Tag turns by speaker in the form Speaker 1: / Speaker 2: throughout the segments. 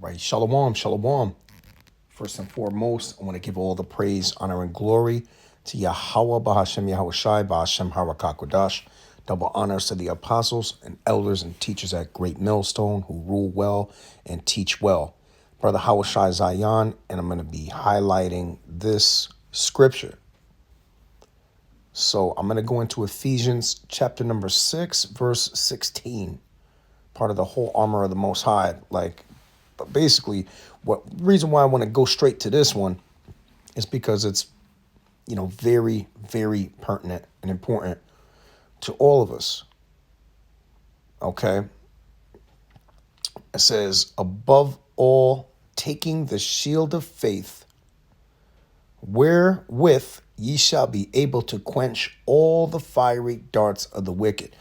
Speaker 1: All right, shalom, shalom. First and foremost, I want to give all the praise, honor, and glory to Yahweh Bahashem Yahweh Shai Bahashem Harakakodash. Double honors to the apostles and elders and teachers at Great Millstone who rule well and teach well. Brother Hawashai Zion, and I'm going to be highlighting this scripture. So I'm going to go into Ephesians chapter number 6, verse 16. Part of the whole armor of the Most High. But basically, what reason why I want to go straight to this one is because it's, very, very pertinent and important to all of us. Okay. It says, above all, taking the shield of faith, wherewith ye shall be able to quench all the fiery darts of the wicked.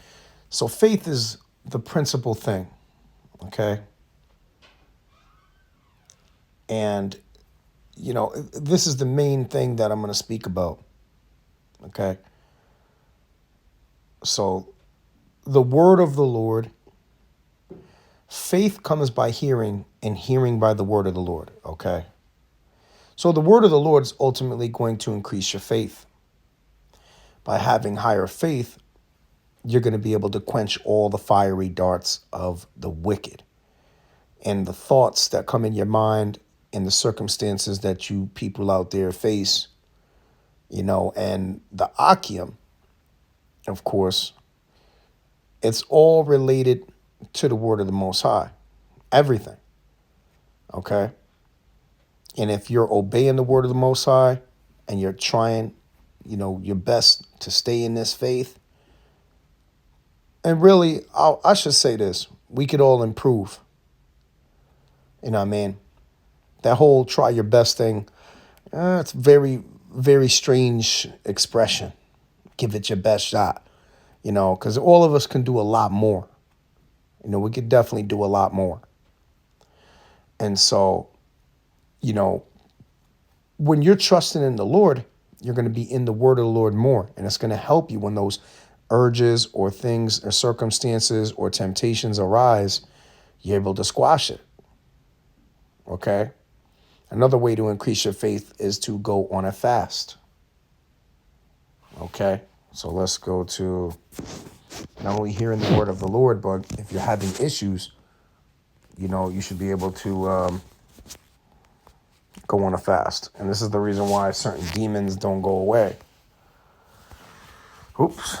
Speaker 1: So faith is the principal thing. Okay. And, this is the main thing that I'm going to speak about. Okay. So the word of the Lord, faith comes by hearing and hearing by the word of the Lord. Okay. So the word of the Lord is ultimately going to increase your faith. By having higher faith, you're going to be able to quench all the fiery darts of the wicked. And the thoughts that come in your mind and the circumstances that you people out there face, and the Akim, of course, it's all related to the word of the Most High. Everything. Okay? And if you're obeying the word of the Most High and you're trying, your best to stay in this faith, and really, I should say this, we could all improve. You know what I mean? That whole try your best thing, it's very, very strange expression. Give it your best shot, because all of us can do a lot more. We could definitely do a lot more. And so, when you're trusting in the Lord, you're going to be in the word of the Lord more. And it's going to help you when those urges or things or circumstances or temptations arise, you're able to squash it. Okay? Another way to increase your faith is to go on a fast. Okay? So let's go to not only hearing the word of the Lord, but if you're having issues, you should be able to go on a fast. And this is the reason why certain demons don't go away. Oops.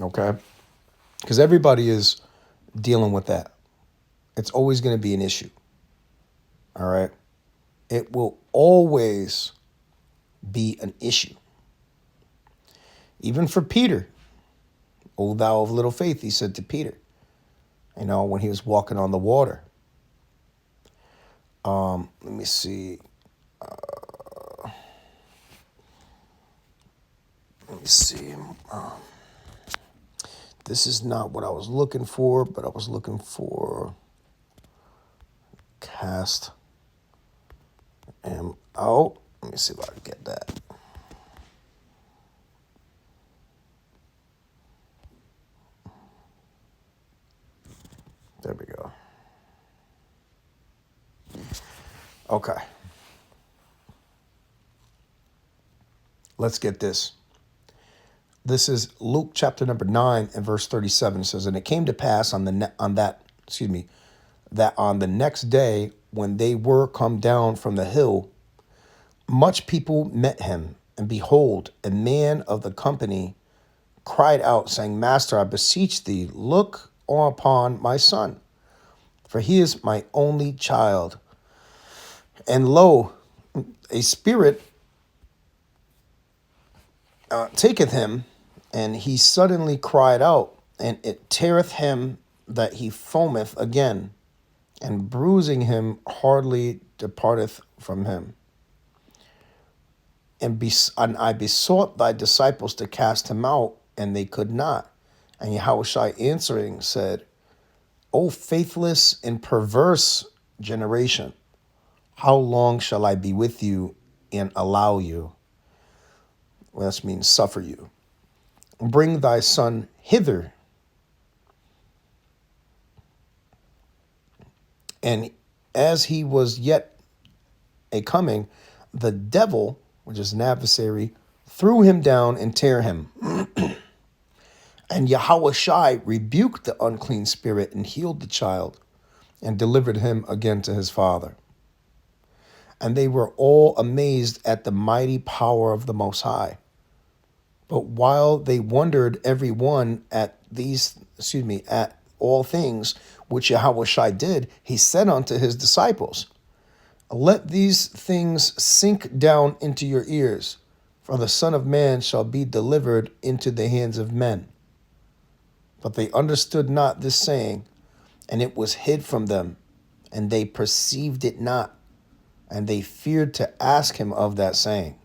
Speaker 1: Okay? Because everybody is dealing with that. It's always going to be an issue. All right? It will always be an issue. Even for Peter, O thou of little faith, he said to Peter, when he was walking on the water. Let me see. This is not what I was looking for, but I was looking for cast him out. Let me see if I can get that. There we go. Okay. Let's get this. This is Luke chapter number 9 and verse 37. It says, and it came to pass that on the next day when they were come down from the hill, much people met him, and behold, a man of the company cried out, saying, Master, I beseech thee, look upon my son, for he is my only child. And lo, a spirit taketh him, and he suddenly cried out, and it teareth him that he foameth again, and bruising him hardly departeth from him. And I besought thy disciples to cast him out, and they could not. And Yahushua answering said, O faithless and perverse generation, how long shall I be with you and allow you? Well, that means suffer you. Bring thy son hither. And as he was yet a coming, the devil, which is an adversary, threw him down and tear him. And Yahweh Shai rebuked the unclean spirit and healed the child and delivered him again to his father. And they were all amazed at the mighty power of the Most High. But while they wondered every one at at all things which Yahweh Shai did, he said unto his disciples, let these things sink down into your ears, for the Son of Man shall be delivered into the hands of men. But they understood not this saying, and it was hid from them, and they perceived it not, and they feared to ask him of that saying.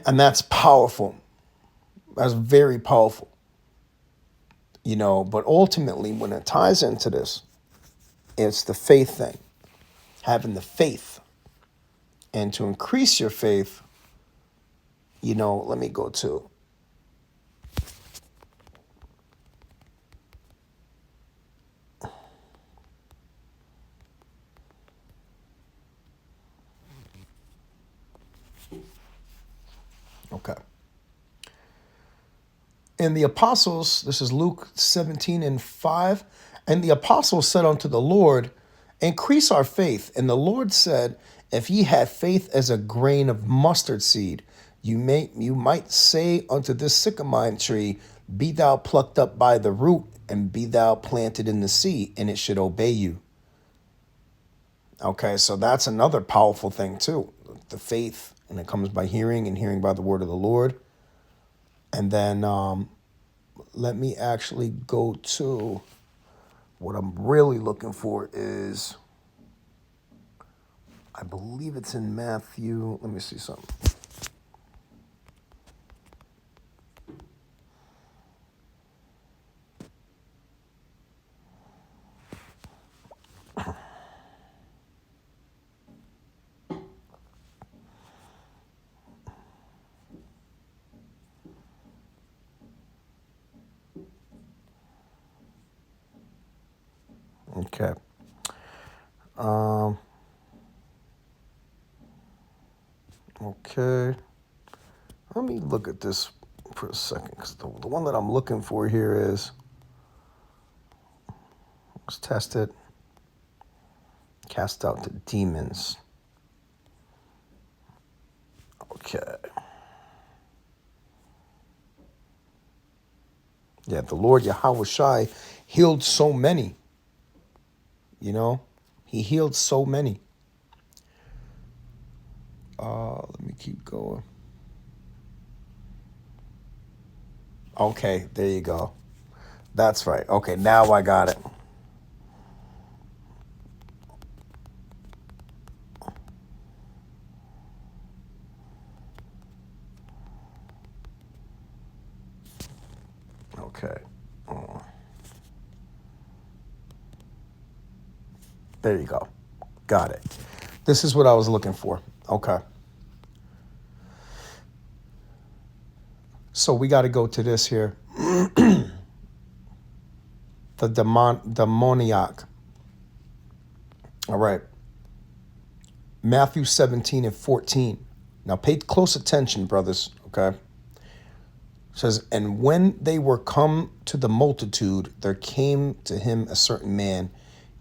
Speaker 1: And that's powerful. That's very powerful. But ultimately, when it ties into this, it's the faith thing. Having the faith. And to increase your faith, let me go to. Okay. And the apostles, this is Luke 17:5, and the apostles said unto the Lord, increase our faith. And the Lord said, if ye had faith as a grain of mustard seed, you might say unto this sycamore tree, be thou plucked up by the root, and be thou planted in the sea, and it should obey you. Okay, so that's another powerful thing too. The faith, and it comes by hearing, and hearing by the word of the Lord. And then let me actually go to what I'm really looking for is, I believe it's in Matthew. Let me see something. Okay. Okay. Let me look at this for a second, because the one that I'm looking for here is, was tested, cast out the demons. Okay. Yeah, the Lord Yahweh Shai healed so many. He healed so many. Let me keep going. Okay, there you go. That's right. Okay, now I got it. Okay. There you go. Got it. This is what I was looking for. Okay. So we got to go to this here. The demoniac. All right. Matthew 17:14. Now pay close attention, brothers. Okay. It says, and when they were come to the multitude, there came to him a certain man,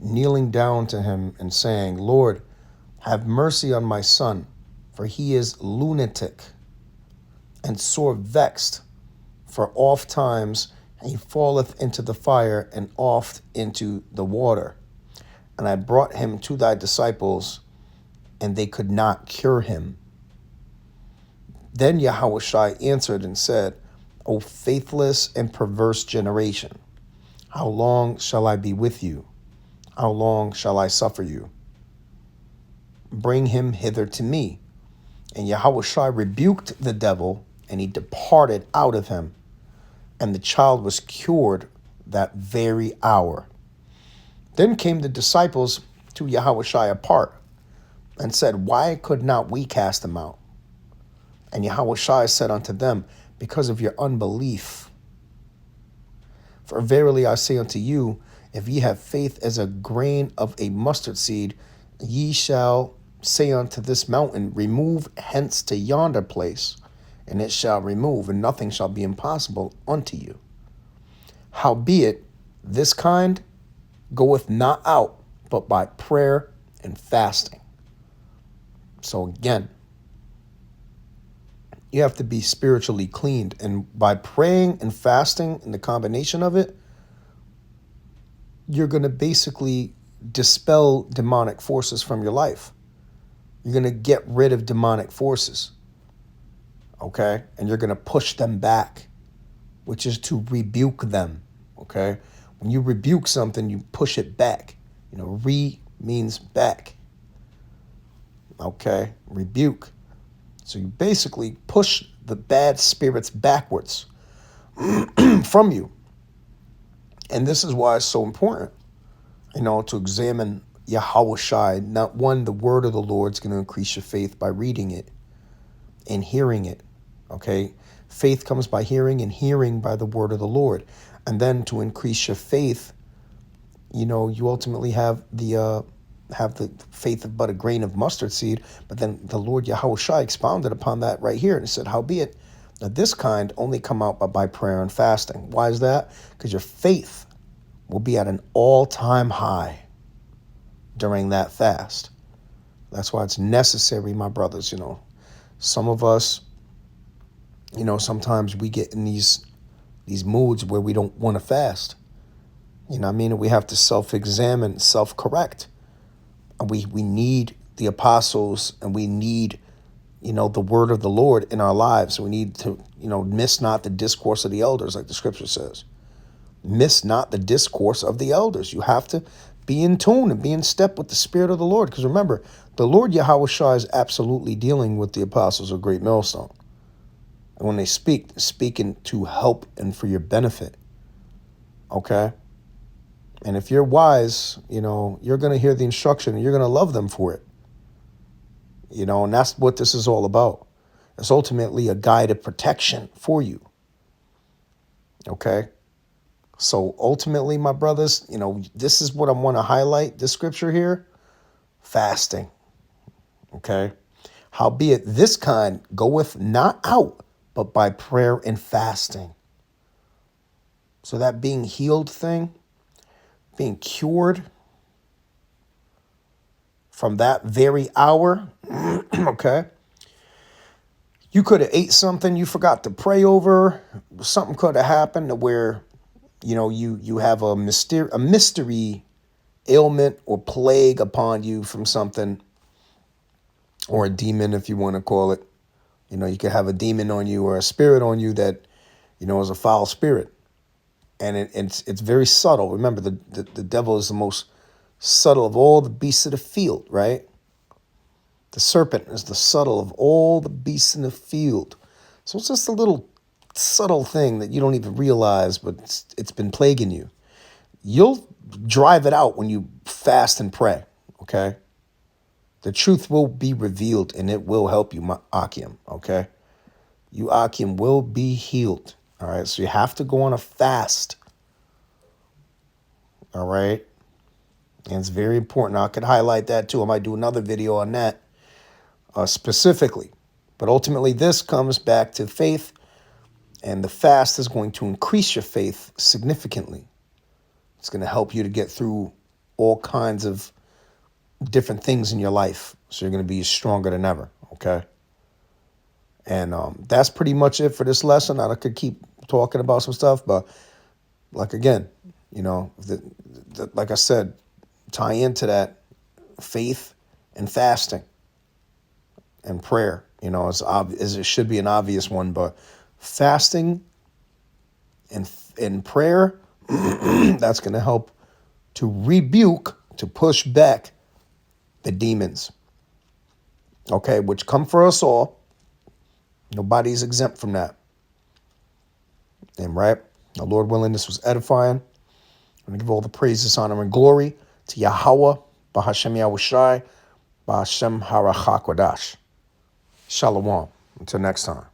Speaker 1: kneeling down to him and saying, Lord, have mercy on my son, for he is lunatic and sore vexed, for oft times he falleth into the fire and oft into the water. And I brought him to thy disciples, and they could not cure him. Then Yahweh Shai answered and said, O faithless and perverse generation, how long shall I be with you? How long shall I suffer you? Bring him hither to me. And Yahweh Shai rebuked the devil, and he departed out of him. And the child was cured that very hour. Then came the disciples to Yahweh Shai apart, and said, why could not we cast him out? And Yahweh Shai said unto them, because of your unbelief. For verily I say unto you, If ye have faith as a grain of a mustard seed, ye shall say unto this mountain, remove hence to yonder place, and it shall remove, and nothing shall be impossible unto you. Howbeit, this kind goeth not out, but by prayer and fasting. So again, you have to be spiritually cleaned. And by praying and fasting, and the combination of it, you're going to basically dispel demonic forces from your life. You're going to get rid of demonic forces. Okay? And you're going to push them back, which is to rebuke them. Okay? When you rebuke something, you push it back. Re means back. Okay? Rebuke. So you basically push the bad spirits backwards from you. And this is why it's so important, to examine Yahweh Shai. Not one, the word of the Lord is going to increase your faith by reading it and hearing it. Okay? Faith comes by hearing, and hearing by the word of the Lord. And then to increase your faith, you ultimately have the faith of but a grain of mustard seed. But then the Lord Yahweh Shai expounded upon that right here, and it said, howbeit, that this kind only come out by prayer and fasting. Why is that? Because your faith will be at an all-time high during that fast. That's why it's necessary, my brothers. Some of us, sometimes we get in these moods where we don't want to fast. We have to self-examine, self-correct. We need the apostles, and we need, the word of the Lord in our lives. We need to, miss not the discourse of the elders, like the scripture says. Miss not the discourse of the elders. You have to be in tune and be in step with the Spirit of the Lord. Because remember, the Lord Yahweh Shai is absolutely dealing with the apostles of Great Millstone. And when they speak, they're speaking to help and for your benefit. Okay? And if you're wise, you're going to hear the instruction and you're going to love them for it. And that's what this is all about. It's ultimately a guide of protection for you. Okay? So ultimately, my brothers, this is what I want to highlight, this scripture here, fasting. Okay? Howbeit, this kind goeth not out, but by prayer and fasting. So that being healed thing, being cured from that very hour, okay? You could have ate something you forgot to pray over. Something could have happened to where, you have a mystery ailment or plague upon you from something, or a demon, if you want to call it. You could have a demon on you or a spirit on you that, is a foul spirit. And it's very subtle. Remember, the devil is the most subtle of all the beasts of the field, right? The serpent is the subtle of all the beasts in the field. So it's just a little subtle thing that you don't even realize, but it's been plaguing you. You'll drive it out when you fast and pray, okay? The truth will be revealed, and it will help you, Akim, okay? You, Akim, will be healed, all right? So you have to go on a fast, all right? And it's very important. I could highlight that too. I might do another video on that specifically. But ultimately, this comes back to faith, and the fast is going to increase your faith significantly. It's going to help you to get through all kinds of different things in your life. So you're going to be stronger than ever, okay? And that's pretty much it for this lesson. I could keep talking about some stuff, but like, again, like I said, tie into that faith and fasting and prayer. As it should be an obvious one, but fasting and prayer, that's going to help to rebuke, to push back the demons, okay, which come for us all. Nobody's exempt from that. And right, the Lord willing, this was edifying. I'm going to give all the praises, honor, and glory to Yahweh, Bahashem Yahushai, Bahashem Harachakwadash. Shalom. Until next time.